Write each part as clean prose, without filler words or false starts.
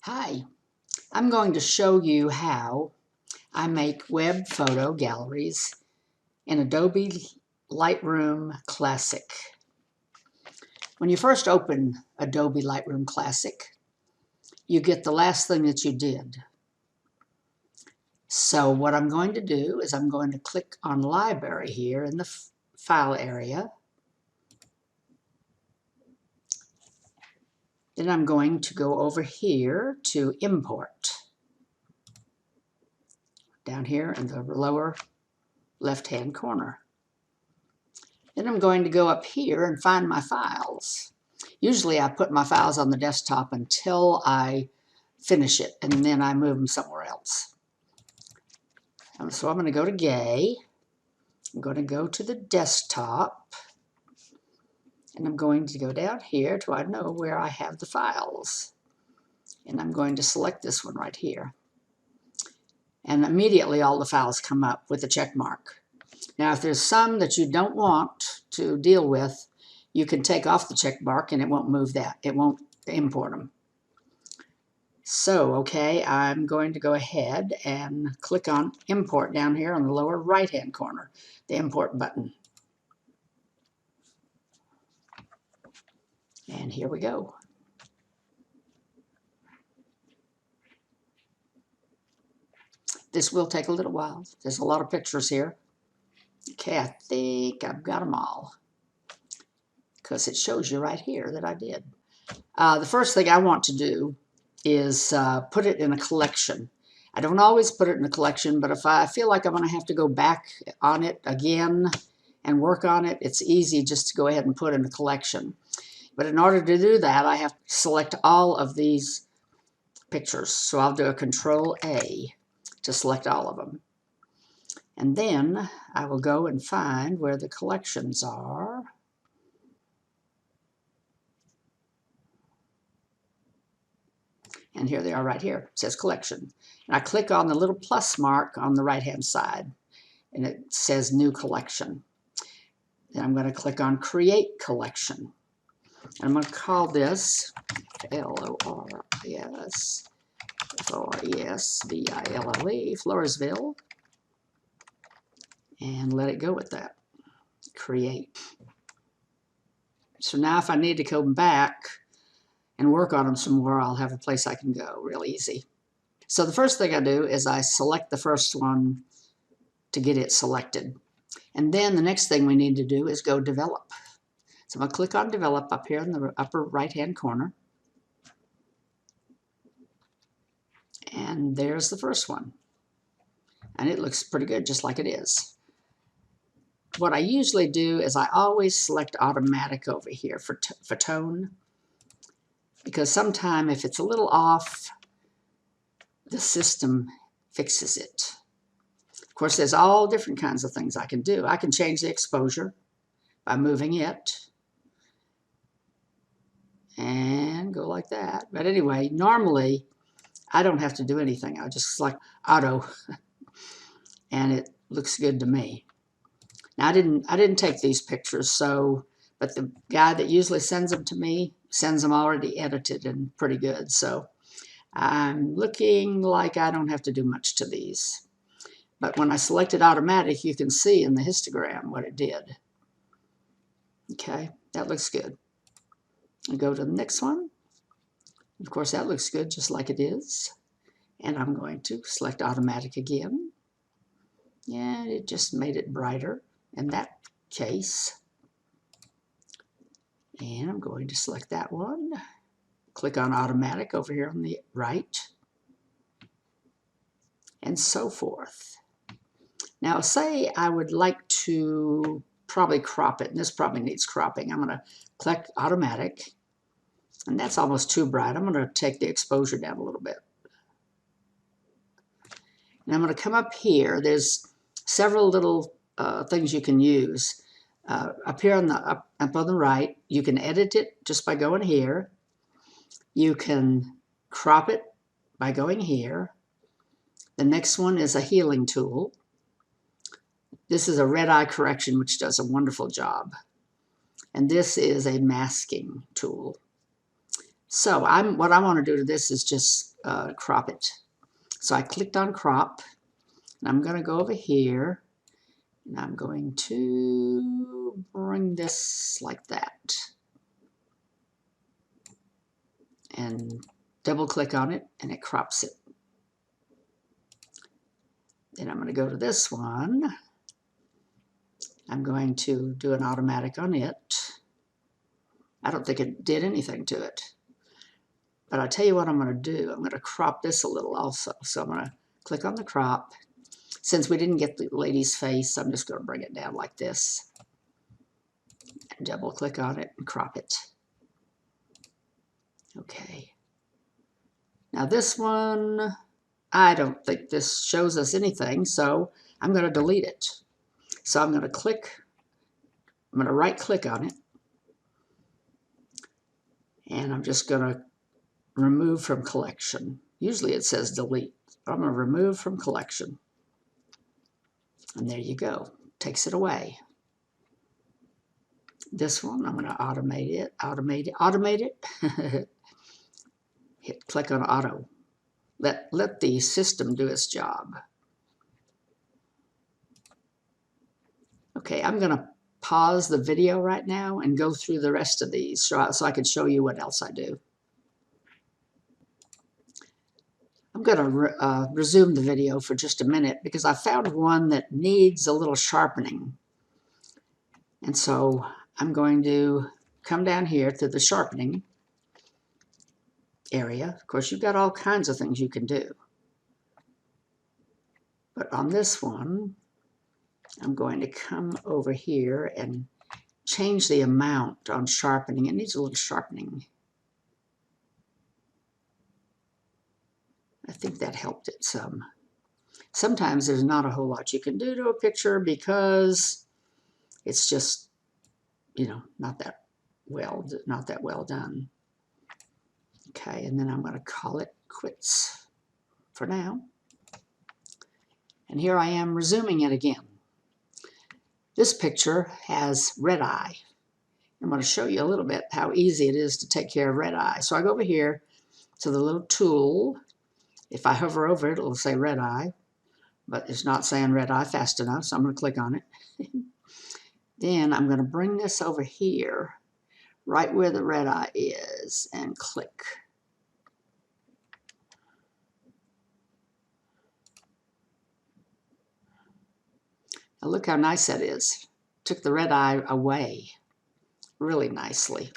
Hi, I'm going to show you how I make web photo galleries in Adobe Lightroom Classic. When you first open Adobe Lightroom Classic, you get the last thing that you did. So what I'm going to do is I'm going to click on Library here in the File area. Then I'm going to go over here to Import. Down here in the lower left-hand corner. Then I'm going to go up here and find my files. Usually I put my files on the desktop until I finish it, and then I move them somewhere else. So I'm going to go to Gay. I'm going to go to the desktop, and I'm going to go down here till I know where I have the files. And I'm going to select this one right here. And immediately all the files come up with a check mark. Now, if there's some that you don't want to deal with, you can take off the check mark and it won't move that. It won't import them. So, okay, I'm going to go ahead and click on Import down here on the lower right-hand corner, the Import button. And here we go. This will take a little while. There's a lot of pictures here. Okay, I think I've got them all, because it shows you right here that I did. The first thing I want to do is put it in a collection. I don't always put it in a collection, but if I feel like I'm going to have to go back on it again and work on it, it's easy just to go ahead and put in a collection. But in order to do that, I have to select all of these pictures. So I'll do a Control-A to select all of them. And then I will go and find where the collections are. And here they are right here. It says Collection. And I click on the little plus mark on the right-hand side, and it says New Collection. Then I'm going to click on Create Collection. And I'm going to call this Floresville, Floresville, and let it go with that. Create. So now if I need to come back and work on them some more, I'll have a place I can go real easy. So the first thing I do is I select the first one to get it selected. And then the next thing we need to do is go Develop. So I'm going to click on Develop up here in the upper right-hand corner. And there's the first one. And it looks pretty good, just like it is. What I usually do is I always select Automatic over here for tone, because sometimes if it's a little off, the system fixes it. Of course, there's all different kinds of things I can do. I can change the exposure by moving it and go like that. But anyway, normally I don't have to do anything. I just select Auto and it looks good to me. Now, I didn't take these pictures, but the guy that usually sends them to me sends them already edited and pretty good. So I'm looking like I don't have to do much to these. But when I selected Automatic, you can see in the histogram what it did. Okay, that looks good. I'll go to the next one. Of course, that looks good just like it is. And I'm going to select Automatic again. Yeah, it just made it brighter in that case. And I'm going to select that one. Click on Automatic over here on the right. And so forth. Now, say I would like to probably crop it, and this probably needs cropping. I'm going to click Automatic, and that's almost too bright. I'm going to take the exposure down a little bit. And I'm going to come up here. There's several little things you can use. Up here on up on the right, you can edit it just by going here. You can crop it by going here. The next one is a healing tool. This is a red eye correction, which does a wonderful job. And this is a masking tool. So what I want to do to this is just crop it. So I clicked on crop, and I'm going to go over here, and I'm going to bring this like that. And double click on it, and it crops it. Then I'm going to go to this one. I'm going to do an automatic on it. I don't think it did anything to it. But I'll tell you what I'm going to do. I'm going to crop this a little also. So I'm going to click on the crop. Since we didn't get the lady's face, I'm just going to bring it down like this. And double click on it and crop it. Okay. Now this one, I don't think this shows us anything, so I'm going to delete it. So I'm going to right click on it. And I'm just going to remove from collection. Usually it says delete. I'm going to remove from collection. And there you go. Takes it away. This one, I'm going to automate it. Click on auto. Let the system do its job. Okay, I'm going to pause the video right now and go through the rest of these so I can show you what else I do. I'm going to resume the video for just a minute because I found one that needs a little sharpening. And so I'm going to come down here to the sharpening area. Of course, you've got all kinds of things you can do. But on this one, I'm going to come over here and change the amount on sharpening. It needs a little sharpening. I think that helped it some. Sometimes there's not a whole lot you can do to a picture because it's just, not that well done. Okay, and then I'm going to call it quits for now. And here I am resuming it again. This picture has red eye. I'm going to show you a little bit how easy it is to take care of red eye. So I go over here to the little tool. If I hover over it, it'll say red eye, but it's not saying red eye fast enough, so I'm going to click on it. Then I'm going to bring this over here, right where the red eye is, and click. Now look how nice that is. Took the red eye away really nicely.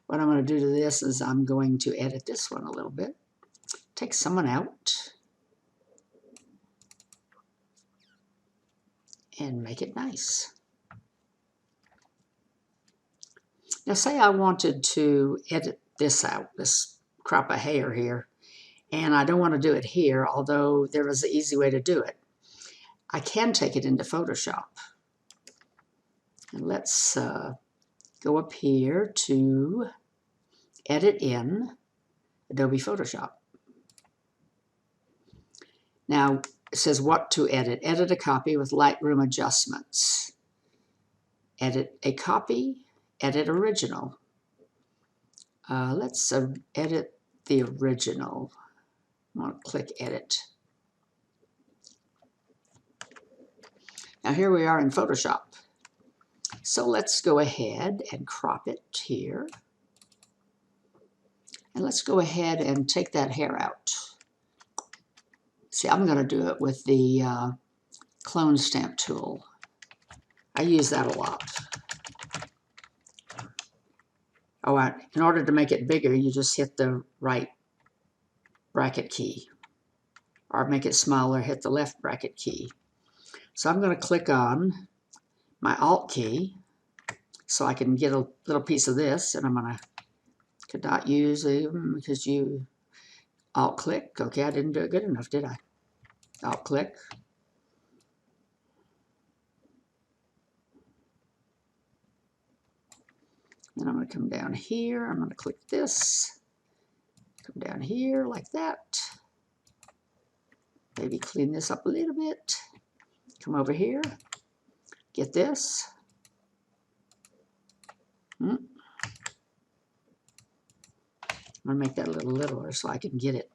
What I'm going to do to this is I'm going to edit this one a little bit. Take someone out and make it nice. Now say I wanted to edit this out, this crop of hair here, and I don't want to do it here, although there is an easy way to do it. I can take it into Photoshop. And let's go up here to Edit in Adobe Photoshop. Now it says what to edit. Edit a copy with Lightroom adjustments. Edit a copy, edit original. Let's edit the original. I'm going to click edit. Now here we are in Photoshop. So let's go ahead and crop it here. And let's go ahead and take that hair out. See, I'm going to do it with the clone stamp tool. I use that a lot. Oh, in order to make it bigger, you just hit the right bracket key. Or make it smaller, hit the left bracket key. So I'm going to click on my Alt key so I can get a little piece of this, and I'm going to could not use them because you Alt click. Okay, I didn't do it good enough, did I? Alt click. Then I'm going to come down here. I'm going to click this, Come down here like that. Maybe clean this up a little bit. Come over here. Get this. I'm going to make that a little littler so I can get it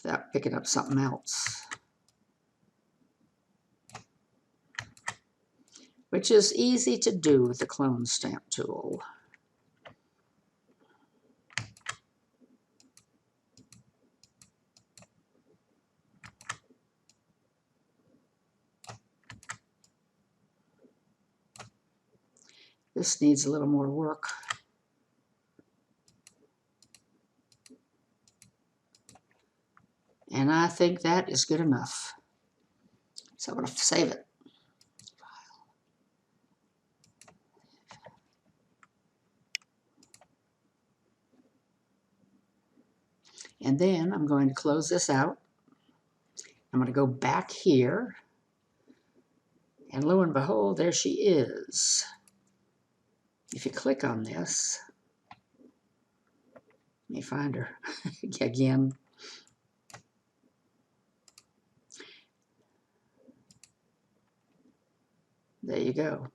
without picking up something else. Which is easy to do with the clone stamp tool. This needs a little more work. And I think that is good enough. So I'm going to save it. And then I'm going to close this out. I'm going to go back here. And lo and behold, there she is. If you click on this, let me find her again. There you go.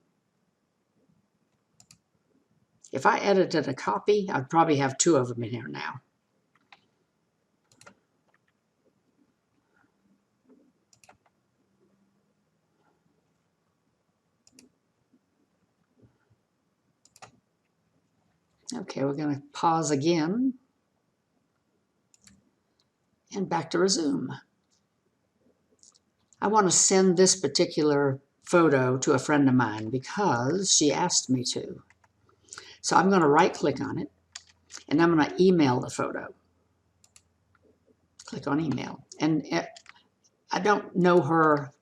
If I edited a copy, I'd probably have 2 of them in here now. Okay, we're going to pause again. And back to resume. I want to send this particular photo to a friend of mine because she asked me to. So I'm going to right-click on it, and I'm going to email the photo. Click on email. And I don't know her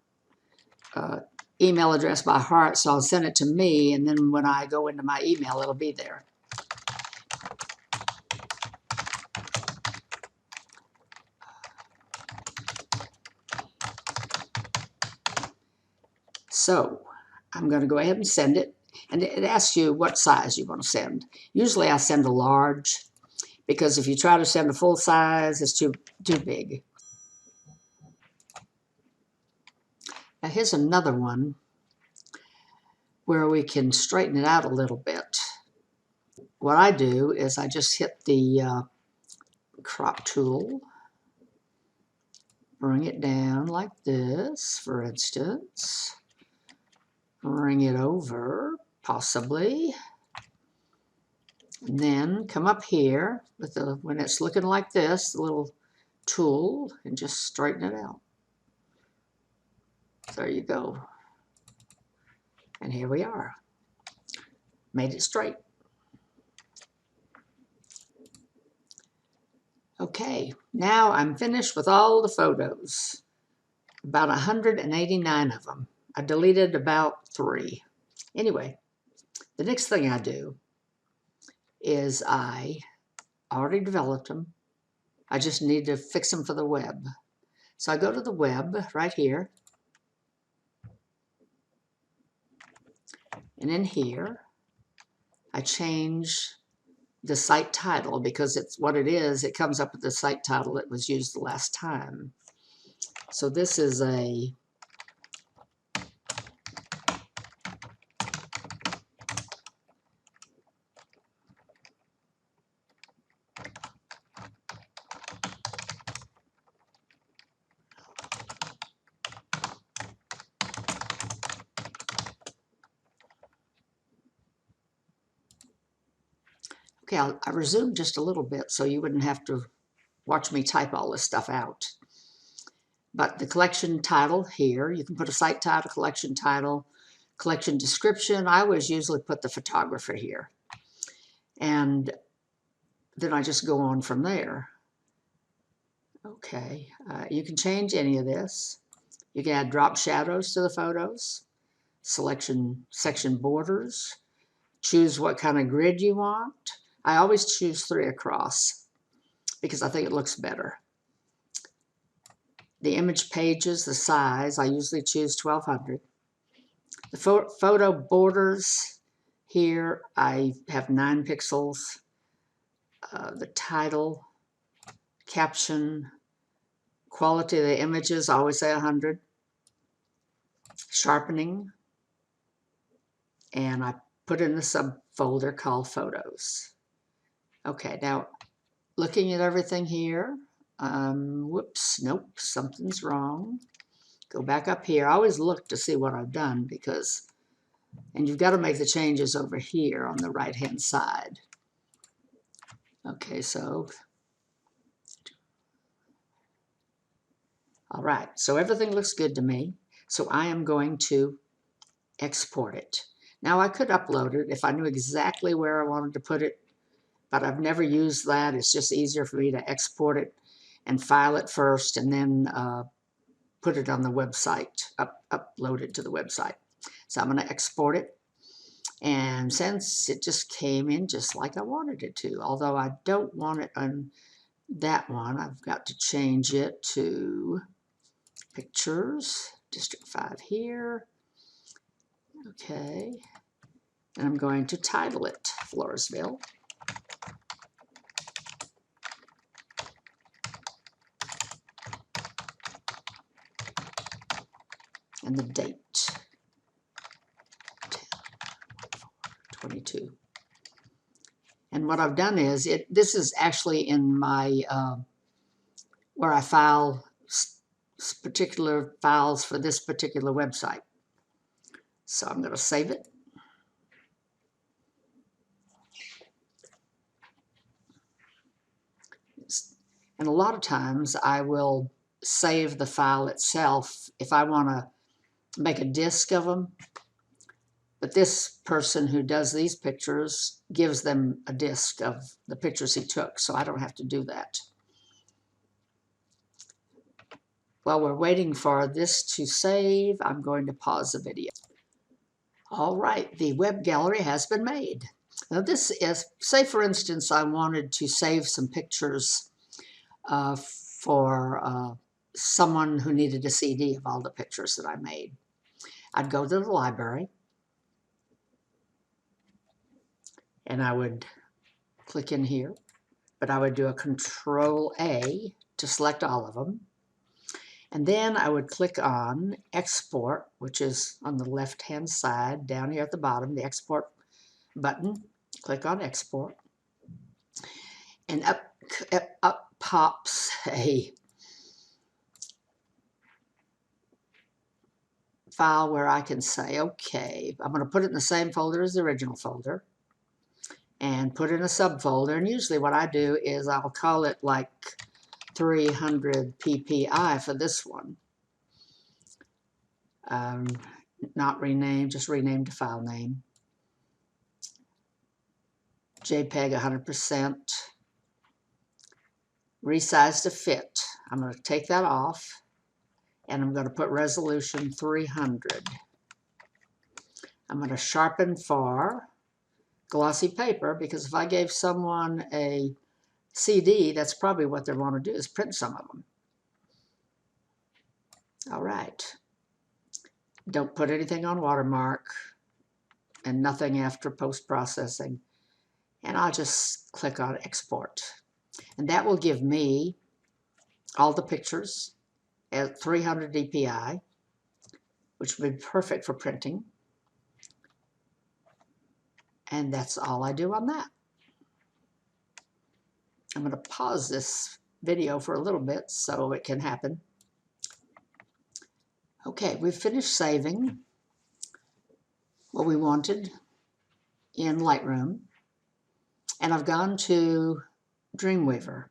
email address by heart, so I'll send it to me, and then when I go into my email, it'll be there. So I'm going to go ahead and send it. And it asks you what size you want to send. Usually I send a large, because if you try to send a full size, it's too big. Now here's another one where we can straighten it out a little bit. What I do is I just hit the crop tool, bring it down like this, for instance, bring it over, possibly, and then come up here with the, when it's looking like this, the little tool, and just straighten it out. There you go. And here we are. Made it straight. Okay, now I'm finished with all the photos. About 189 of them. I deleted about 3. Anyway, the next thing I do is I already developed them. I just need to fix them for the web. So I go to the web right here. And in here, I change the site title because it's what it is. It comes up with the site title that was used the last time. So this is a okay, I resumed just a little bit so you wouldn't have to watch me type all this stuff out. But the collection title here, you can put a site title, collection description. I always usually put the photographer here. And then I just go on from there. Okay, you can change any of this. You can add drop shadows to the photos, section borders, choose what kind of grid you want. I always choose 3 across because I think it looks better. The image pages, the size, I usually choose 1200. The photo borders, here I have 9 pixels. the title, caption, quality of the images, I always say 100, sharpening, and I put in the subfolder called Photos. Okay, now looking at everything here, whoops, nope, something's wrong. Go back up here. I always look to see what I've done because, and you've got to make the changes over here on the right-hand side. Okay, so, all right, so everything looks good to me. So I am going to export it. Now I could upload it if I knew exactly where I wanted to put it, but I've never used that. It's just easier for me to export it and file it first and then put it on the website, upload it to the website. So I'm going to export it. And since it just came in just like I wanted it to, although I don't want it on that one, I've got to change it to Pictures, District 5 here. Okay. And I'm going to title it Floresville. And the date, 10/22. And what I've done is, this is actually in my, where I file particular files for this particular website. So I'm going to save it. And a lot of times I will save the file itself if I want to make a disk of them. But this person who does these pictures gives them a disk of the pictures he took, so I don't have to do that. While we're waiting for this to save, I'm going to pause the video. All right, the web gallery has been made. Now this is, say for instance, I wanted to save some pictures for someone who needed a CD of all the pictures that I made. I'd go to the library and I would click in here, but I would do a Control-A to select all of them. And then I would click on Export, which is on the left-hand side, down here at the bottom, the Export button. Click on Export. And up pops a file where I can say, okay, I'm going to put it in the same folder as the original folder and put in a subfolder. And usually what I do is I'll call it like 300 PPI for this one. Not renamed, just renamed the file name. JPEG 100%. Resize to fit. I'm going to take that off and I'm going to put resolution 300. I'm going to sharpen for glossy paper because if I gave someone a CD, that's probably what they want to do is print some of them. All right. Don't put anything on watermark and nothing after post-processing. And I'll just click on Export. And that will give me all the pictures at 300 dpi, which would be perfect for printing. And that's all I do on that. I'm going to pause this video for a little bit so it can happen. Okay, we've finished saving what we wanted in Lightroom. And I've gone to Dreamweaver.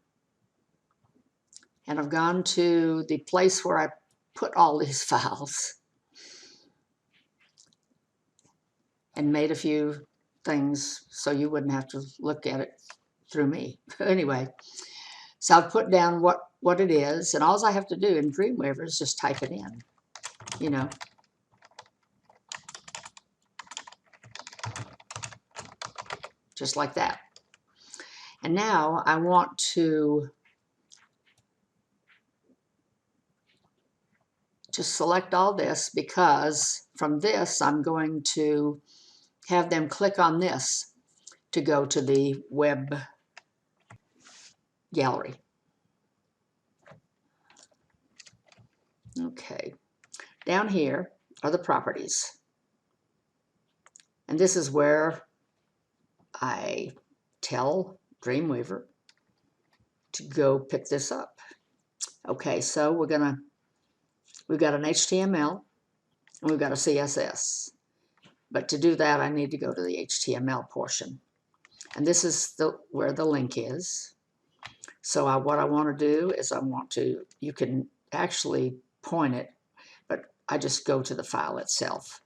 And I've gone to the place where I put all these files and made a few things so you wouldn't have to look at it through me. Anyway, so I've put down what it is, and all I have to do in Dreamweaver is just type it in, you know. Just like that. And now I want to just select all this because from this I'm going to have them click on this to go to the web gallery. Okay, down here are the properties. And this is where I tell Dreamweaver to go pick this up. Okay, so we've got an HTML and we've got a CSS. But to do that, I need to go to the HTML portion. And this is where the link is. So what I want to do is you can actually point it, but I just go to the file itself.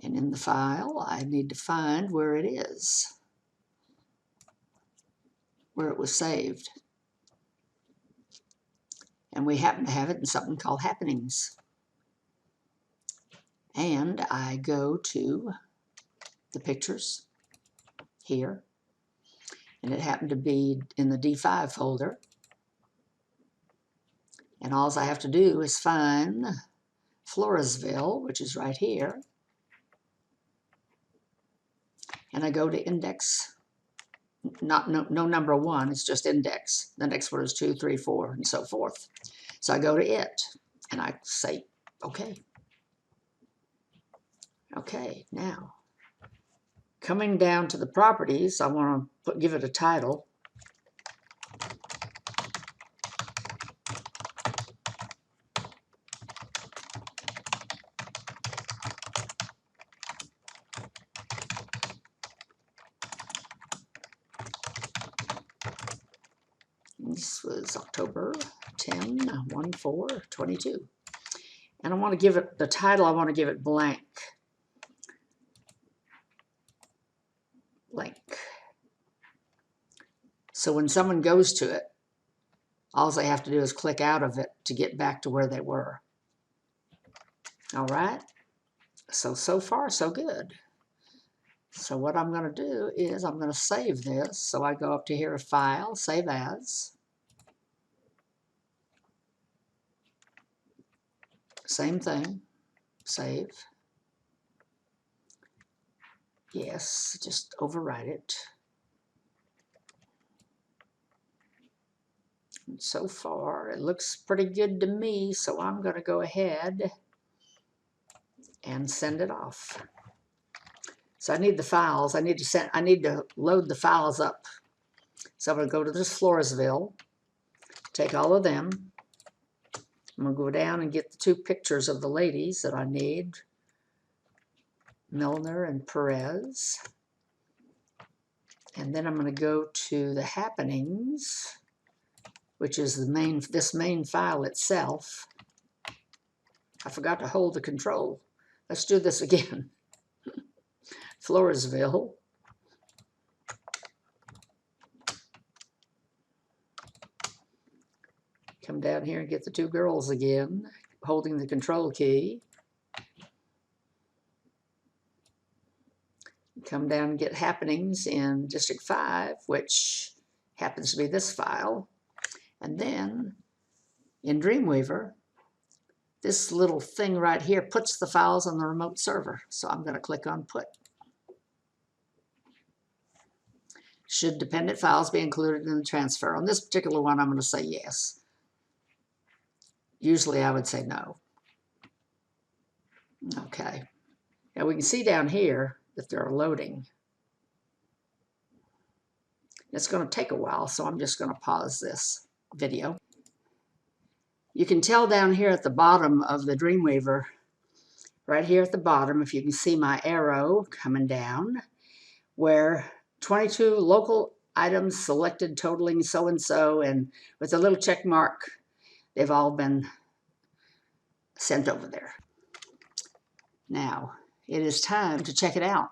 And in the file, I need to find where it is, where it was saved. And we happen to have it in something called Happenings. And I go to the pictures here, and it happened to be in the D5 folder. And all I have to do is find Floresville, which is right here. And I go to index, no number 1, it's just index. The next one is 2, 3, 4, and so forth. So I go to it, and I say, okay. Okay, now, coming down to the properties, I want to give it a title. This was October 10/1/4/22. And I want to give it the title, I want to give it blank. Blank. So when someone goes to it, all they have to do is click out of it to get back to where they were. All right? So far, so good. So what I'm going to do is I'm going to save this. So I go up to here, File, Save As. Same thing. Save. Yes, just overwrite it. And so far, it looks pretty good to me, so I'm going to go ahead and send it off. So I need the files. I need to load the files up. So I'm going to go to this Floresville, take all of them. I'm going to go down and get the 2 pictures of the ladies that I need, Milner and Perez. And then I'm going to go to the Happenings, which is this main file itself. I forgot to hold the control. Let's do this again. Floresville. Come down here and get the 2 girls again, holding the control key. Come down and get Happenings in District 5, which happens to be this file. And then in Dreamweaver, this little thing right here puts the files on the remote server. So I'm going to click on Put. Should dependent files be included in the transfer? On this particular one, I'm going to say yes. Usually I would say no. Okay. Now we can see down here that they're loading. It's going to take a while, so I'm just going to pause this video. You can tell down here at the bottom of the Dreamweaver, right here at the bottom, if you can see my arrow coming down, where 22 local items selected totaling so-and-so, and with a little check mark, they've all been sent over there. Now, it is time to check it out.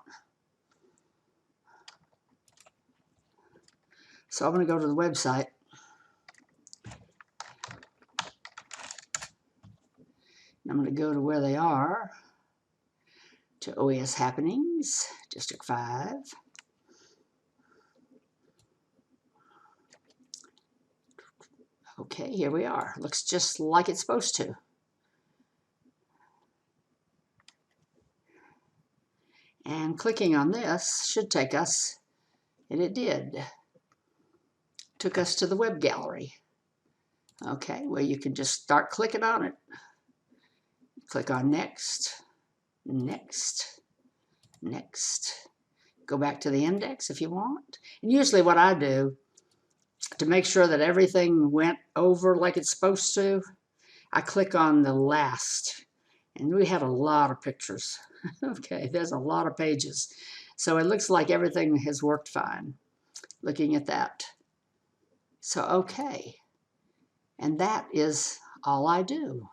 So I'm going to go to the website. I'm going to go to where they are, to OES Happenings, District 5. Okay, here we are. Looks just like it's supposed to. And clicking on this should take us, and it did, took us to the web gallery. Okay, well, you can just start clicking on it. Click on next, next, next. Go back to the index if you want. And usually what I do to make sure that everything went over like it's supposed to, I click on the last. And we have a lot of pictures. Okay, there's a lot of pages. So it looks like everything has worked fine, looking at that. So, okay. And that is all I do.